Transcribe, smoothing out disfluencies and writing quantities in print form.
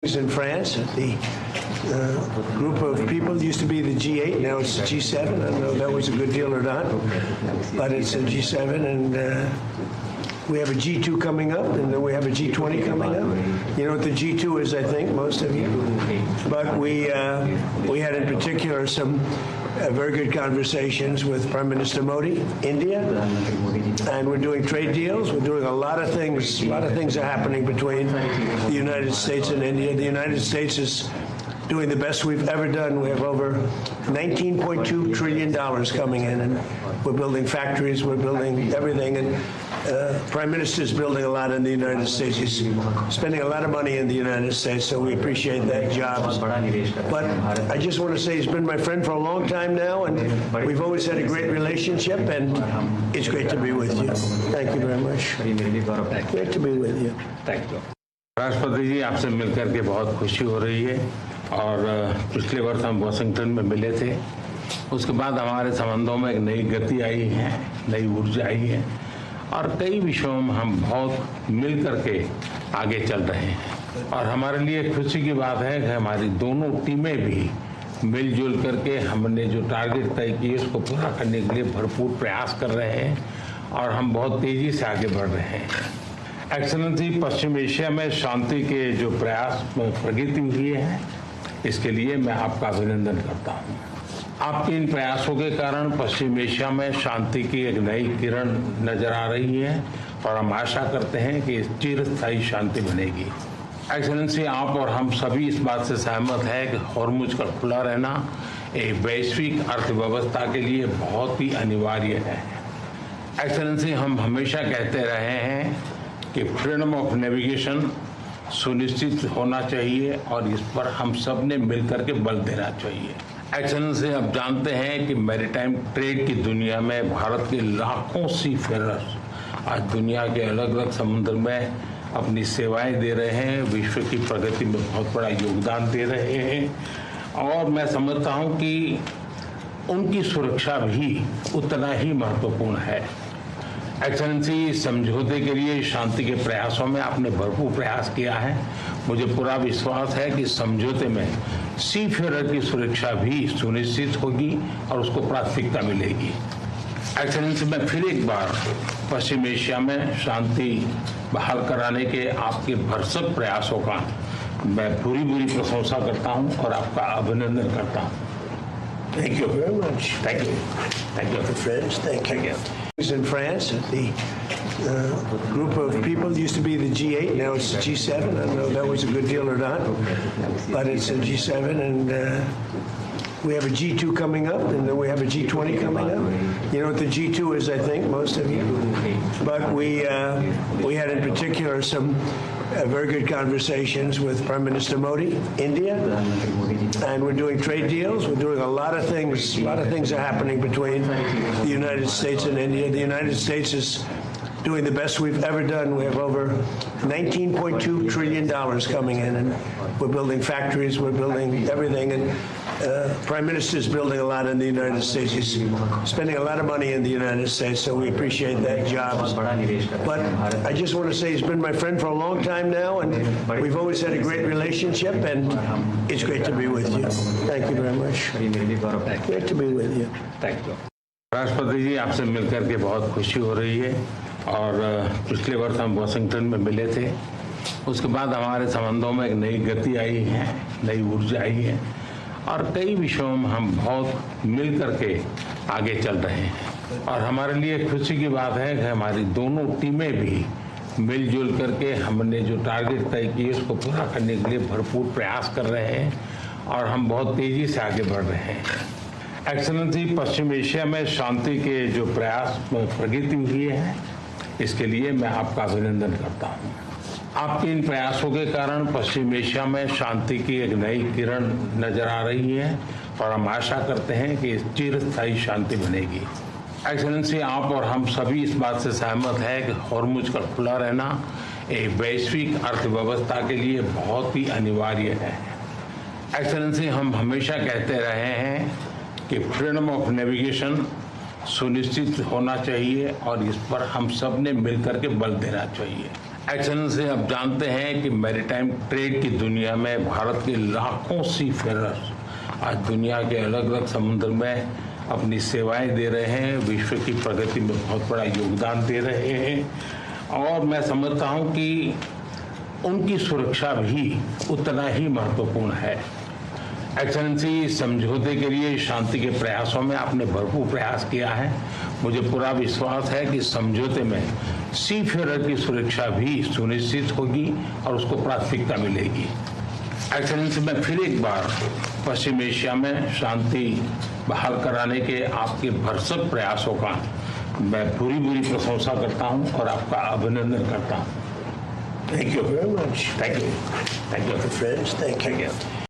In France, the group of people used to be the G8, now it's the G7. I don't know if that was a good deal or not, but it's a G7, and we have a G2 coming up, and then we have a G20 coming up. You know what the G2 is, I think, most of you. But we had in particular some very good conversations with Prime Minister Modi, India, and we're doing trade deals. We're doing a lot of things. A lot of things are happening between the United States and India. The United States is doing the best we've ever done. We have over $19.2 trillion coming in, and we're building factories, we're building everything, and Prime Minister is building a lot in the United States. He's spending a lot of money in the United States, so we appreciate that job. But I just want to say he's been my friend for a long time now, and we've always had a great relationship, and it's great to be with you. Thank you very much. Great to be with you. Thank you. राष्ट्रपति जी, आपसे मिलकर के बहुत खुशी हो रही है और पिछले वर्ष हम वाशिंगटन में मिले थे। उसके बाद हमारे संबंधों में एक नई गति आई है, नई ऊर्जा आई है और कई विषयों में हम बहुत मिल करके आगे चल रहे हैं। और हमारे लिए खुशी की बात है कि हमारी दोनों टीमें भी मिलजुल करके हमने जो टारगेट तय किए उसको पूरा करने के लिए भरपूर प्रयास कर रहे हैं और हम बहुत तेजी से आगे बढ़ रहे हैं। एक्सेलेंसी, पश्चिम एशिया में शांति के जो प्रयास प्रगति हुई है, इसके लिए मैं आपका अभिनंदन करता हूँ। आपके इन प्रयासों के कारण पश्चिम एशिया में शांति की एक नई किरण नजर आ रही है और हम आशा करते हैं कि चिरस्थायी शांति बनेगी। एक्सेलेंसी, आप और हम सभी इस बात से सहमत हैं कि हॉर्मुज का खुला रहना एक वैश्विक अर्थव्यवस्था के लिए बहुत ही अनिवार्य है। एक्सेलेंसी, हम हमेशा कहते रहे हैं कि फ्रीडम ऑफ नेविगेशन सुनिश्चित होना चाहिए और इस पर हम सब ने मिलकर के बल देना चाहिए। एक्सेलेंसी, आप जानते हैं कि मैरीटाइम ट्रेड की दुनिया में भारत के लाखों सी फेरर्स आज दुनिया के अलग अलग समुद्र में अपनी सेवाएं दे रहे हैं, विश्व की प्रगति में बहुत बड़ा योगदान दे रहे हैं और मैं समझता हूं कि उनकी सुरक्षा भी उतना ही महत्वपूर्ण है। एक्सेलेंसी, समझौते के लिए शांति के प्रयासों में आपने भरपूर प्रयास किया है। मुझे पूरा विश्वास है कि समझौते में सी फेरर की सुरक्षा भी सुनिश्चित होगी और उसको प्राथमिकता मिलेगी। एक्सेलेंसी, मैं फिर एक बार पश्चिम एशिया में शांति बहाल कराने के आपके भरसक प्रयासों का मैं पूरी प्रशंसा करता हूं और आपका अभिनंदन करता हूं। Thank you very much. Thank you. Thank you. Friends, thank you. In France, the group of people used to be the G8, now it's the G7. I don't know if that was a good deal or not, but it's a G7, and we have a G2 coming up, and then we have a G20 coming up. You know what the G2 is, I think, most of you. But we had in particular some very good conversations with Prime Minister Modi, India, and we're doing trade deals. We're doing a lot of things. A lot of things are happening between the United States and India. The United States is doing the best we've ever done. We have over $19.2 trillion coming in, and we're building factories, we're building everything, and Prime Minister is building a lot in the United States. He's spending a lot of money in the United States, so we appreciate that job. But I just want to say he's been my friend for a long time now, and we've always had a great relationship, and it's great to be with you. Thank you very much. Great to be with you. Thank you. राष्ट्रपति जी, आपसे मिलकर के बहुत खुशी हो रही है और पिछले वर्ष हम वाशिंगटन में मिले थे। उसके बाद हमारे संबंधों में एक नई गति आई है, नई ऊर्जा आई है और कई विषयों में हम बहुत मिल करके आगे चल रहे हैं। और हमारे लिए खुशी की बात है कि हमारी दोनों टीमें भी मिलजुल करके हमने जो टारगेट तय किए उसको पूरा करने के लिए भरपूर प्रयास कर रहे हैं और हम बहुत तेजी से आगे बढ़ रहे हैं। एक्सेलेंसी, पश्चिम एशिया में शांति के जो प्रयास प्रगति हुई है, इसके लिए मैं आपका अभिनंदन करता हूँ। आपके इन प्रयासों के कारण पश्चिम एशिया में शांति की एक नई किरण नजर आ रही है और हम आशा करते हैं कि चिरस्थायी शांति बनेगी। एक्सेलेंसी, आप और हम सभी इस बात से सहमत हैं कि हॉर्मुज का खुला रहना एक वैश्विक अर्थव्यवस्था के लिए बहुत ही अनिवार्य है। एक्सेलेंसी, हम हमेशा कहते रहे हैं कि फ्रीडम ऑफ नेविगेशन सुनिश्चित होना चाहिए और इस पर हम सब ने मिलकर के बल देना चाहिए। एक्सेलेंसी, आप जानते हैं कि मैरीटाइम ट्रेड की दुनिया में भारत के लाखों सी फेरर्स आज दुनिया के अलग अलग समुद्र में अपनी सेवाएं दे रहे हैं, विश्व की प्रगति में बहुत बड़ा योगदान दे रहे हैं और मैं समझता हूं कि उनकी सुरक्षा भी उतना ही महत्वपूर्ण है। एक्सेलेंसी, समझौते के लिए शांति के प्रयासों में आपने भरपूर प्रयास किया है। मुझे पूरा विश्वास है कि समझौते में सी फेरर की सुरक्षा भी सुनिश्चित होगी और उसको प्राथमिकता मिलेगी। एक्सेलेंसी, मैं फिर एक बार पश्चिम एशिया में शांति बहाल कराने के आपके भरसक प्रयासों का मैं पूरी प्रशंसा करता हूं और आपका अभिनंदन करता हूं। Thank you very much. Thank you. Friends, thank you.